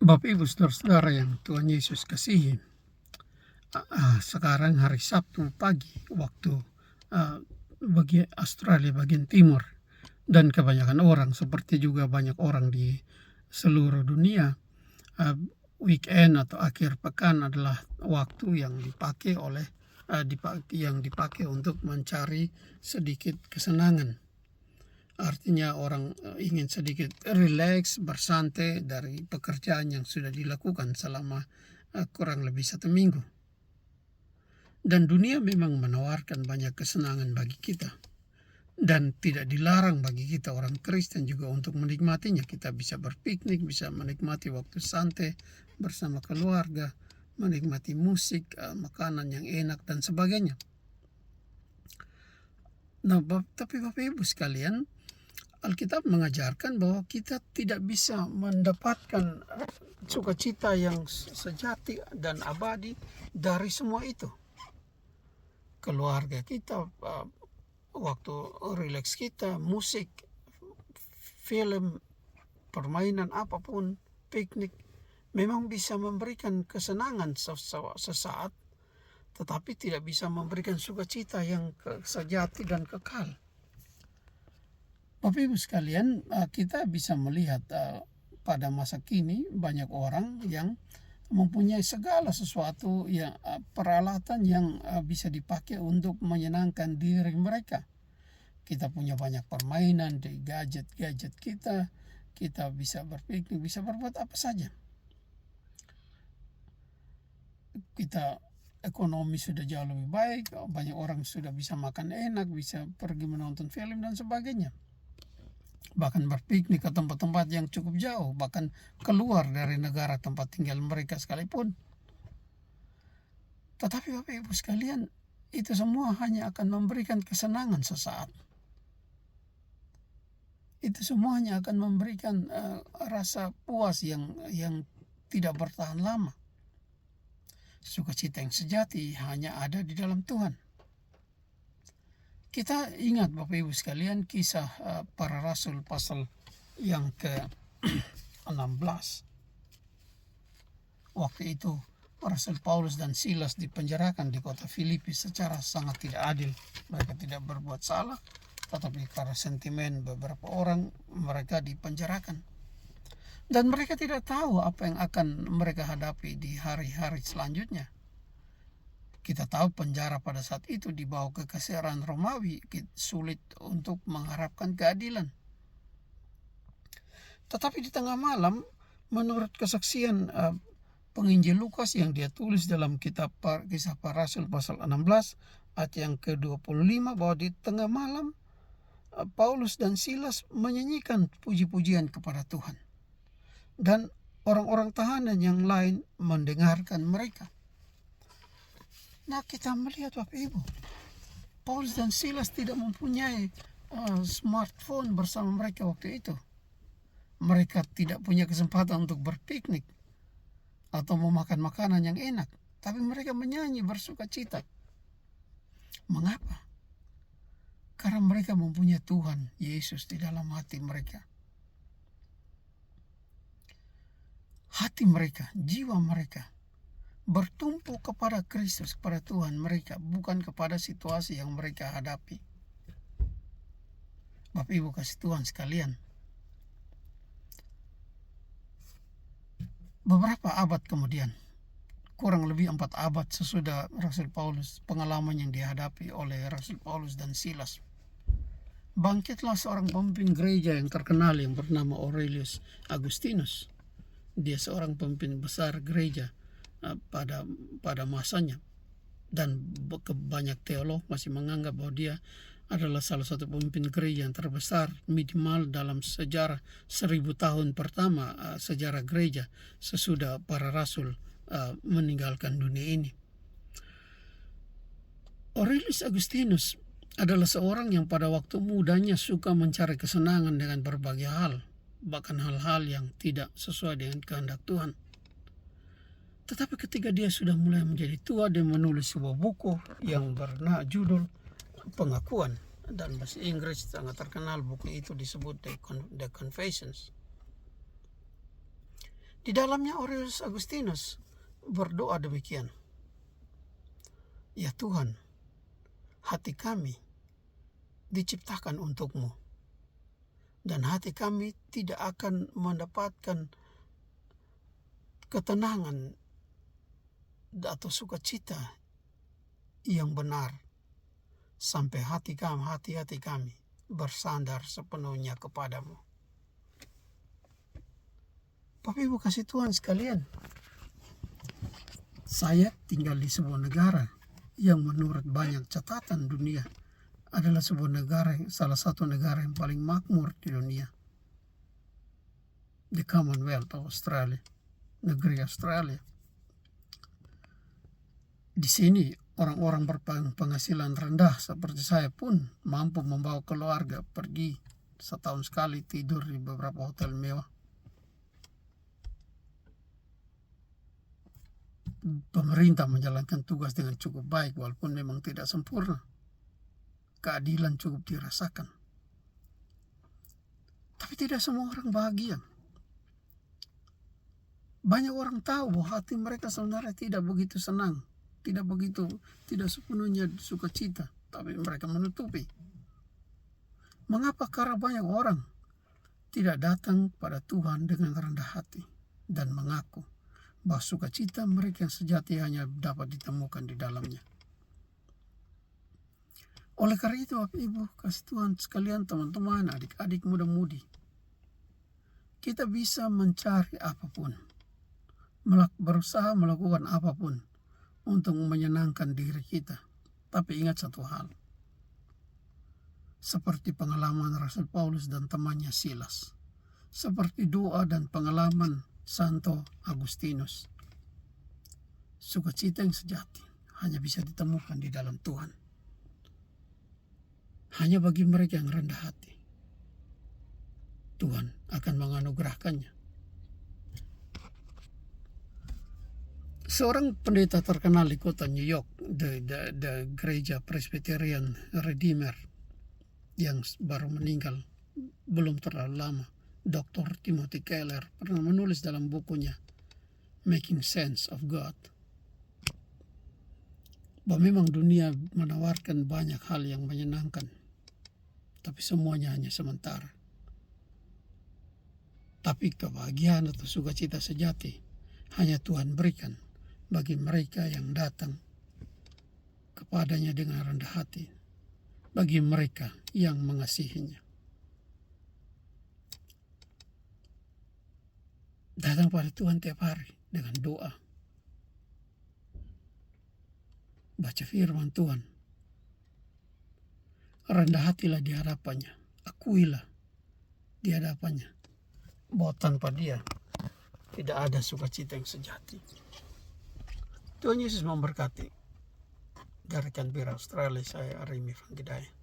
Bapak Ibu Saudara-saudara yang Tuhan Yesus kasihi, sekarang hari Sabtu pagi waktu bagi Australia bagian timur, dan kebanyakan orang seperti juga banyak orang di seluruh dunia, weekend atau akhir pekan adalah waktu yang dipakai untuk mencari sedikit kesenangan. Artinya orang ingin sedikit rileks, bersantai dari pekerjaan yang sudah dilakukan selama kurang lebih 1 minggu. Dan dunia memang menawarkan banyak kesenangan bagi kita. Dan tidak dilarang bagi kita orang Kristen juga untuk menikmatinya. Kita bisa berpiknik, bisa menikmati waktu santai bersama keluarga, menikmati musik, makanan yang enak dan sebagainya. Nah, tapi Bapak Ibu sekalian, Alkitab mengajarkan bahwa kita tidak bisa mendapatkan sukacita yang sejati dan abadi dari semua itu. Keluarga kita, waktu rileks kita, musik, film, permainan apapun, piknik, memang bisa memberikan kesenangan sesaat, tetapi tidak bisa memberikan sukacita yang sejati dan kekal. Bapak Ibu sekalian, kita bisa melihat pada masa kini banyak orang yang mempunyai segala sesuatu yang peralatan yang bisa dipakai untuk menyenangkan diri mereka. Kita punya banyak permainan di gadget-gadget kita bisa berpiknik, bisa berbuat apa saja. Kita ekonomi sudah jauh lebih baik, banyak orang sudah bisa makan enak, bisa pergi menonton film dan sebagainya. Bahkan berpiknik ke tempat-tempat yang cukup jauh, bahkan keluar dari negara tempat tinggal mereka sekalipun. Tetapi Bapak Ibu sekalian, itu semua hanya akan memberikan kesenangan sesaat. Itu semua hanya akan memberikan rasa puas yang tidak bertahan lama. Sukacita yang sejati hanya ada di dalam Tuhan. Kita ingat Bapak Ibu sekalian kisah para rasul pasal yang ke-16. Waktu itu Rasul Paulus dan Silas dipenjarakan di kota Filipi secara sangat tidak adil. Mereka tidak berbuat salah, tetapi karena sentimen beberapa orang mereka dipenjarakan. Dan mereka tidak tahu apa yang akan mereka hadapi di hari-hari selanjutnya. Kita tahu penjara pada saat itu di bawah kekaisaran Romawi, sulit untuk mengharapkan keadilan. Tetapi di tengah malam, menurut kesaksian penginjil Lukas yang dia tulis dalam kitab Kisah Para Rasul pasal 16 ayat yang ke-25, bahwa di tengah malam Paulus dan Silas menyanyikan puji-pujian kepada Tuhan. Dan orang-orang tahanan yang lain mendengarkan mereka. Nah, kita melihat Bapak Ibu, Paulus dan Silas tidak mempunyai smartphone bersama mereka waktu itu. Mereka tidak punya kesempatan untuk berpiknik atau memakan makanan yang enak, tapi mereka menyanyi bersuka cita. Mengapa? Karena mereka mempunyai Tuhan Yesus di dalam hati mereka. Hati mereka, jiwa mereka bertumpu kepada Kristus, kepada Tuhan mereka, bukan kepada situasi yang mereka hadapi. Bapak Ibu kasih Tuhan sekalian, beberapa abad kemudian, kurang lebih 4 abad sesudah Rasul Paulus, pengalaman yang dihadapi oleh Rasul Paulus dan Silas, bangkitlah seorang pemimpin gereja yang terkenal yang bernama Aurelius Agustinus. Dia seorang pemimpin besar gereja pada masanya, dan banyak teolog masih menganggap bahwa dia adalah salah satu pemimpin gereja yang terbesar minimal dalam sejarah 1000 tahun pertama sejarah gereja sesudah para rasul meninggalkan dunia ini. Aurelius Agustinus adalah seorang yang pada waktu mudanya suka mencari kesenangan dengan berbagai hal, bahkan hal-hal yang tidak sesuai dengan kehendak Tuhan. Tetapi ketika dia sudah mulai menjadi tua, dia menulis sebuah buku yang berjudul Pengakuan, dan bahasa Inggris sangat terkenal buku itu disebut The Confessions. Di dalamnya Aurelius Agustinus berdoa demikian. Ya Tuhan, hati kami diciptakan untukmu. Dan hati kami tidak akan mendapatkan ketenangan atau sukacita yang benar sampai hati-hati kami bersandar sepenuhnya kepadamu. Bapak Ibu kasih Tuhan sekalian, saya tinggal di sebuah negara yang menurut banyak catatan dunia adalah salah satu negara yang paling makmur di dunia. The Commonwealth of Australia, negeri Australia. Di sini orang-orang berpenghasilan rendah seperti saya pun mampu membawa keluarga pergi setahun sekali tidur di beberapa hotel mewah. Pemerintah menjalankan tugas dengan cukup baik walaupun memang tidak sempurna. Keadilan cukup dirasakan. Tapi tidak semua orang bahagia. Banyak orang tahu bahwa hati mereka sebenarnya tidak begitu senang. Tidak sepenuhnya sukacita. Tapi mereka menutupi. Mengapa? Karena banyak orang tidak datang pada Tuhan dengan rendah hati. Dan mengaku bahwa sukacita mereka yang sejati hanya dapat ditemukan di dalamnya. Oleh karena itu, Bapak Ibu kasih Tuhan sekalian, teman-teman, adik-adik muda-mudi, kita bisa mencari apapun, berusaha melakukan apapun untuk menyenangkan diri kita. Tapi ingat satu hal, seperti pengalaman Rasul Paulus dan temannya Silas, seperti doa dan pengalaman Santo Agustinus, sukacita yang sejati hanya bisa ditemukan di dalam Tuhan. Hanya bagi mereka yang rendah hati, Tuhan akan menganugerahkannya. Seorang pendeta terkenal di kota New York, the gereja Presbyterian Redeemer, yang baru meninggal belum terlalu lama, Dr. Timothy Keller, pernah menulis dalam bukunya Making Sense of God, bahwa memang dunia menawarkan banyak hal yang menyenangkan, tapi semuanya hanya sementara. Tapi kebahagiaan atau sukacita sejati hanya Tuhan berikan bagi mereka yang datang kepadanya dengan rendah hati, bagi mereka yang mengasihinya. Datang pada Tuhan tiap hari dengan doa, baca firman Tuhan, rendah hatilah di hadapannya, akuilah di hadapannya bahwa tanpa Dia tidak ada sukacita yang sejati. Tuhan Yesus memberkati. Dari Canberra, Australia, saya Arimi Vanggedaya.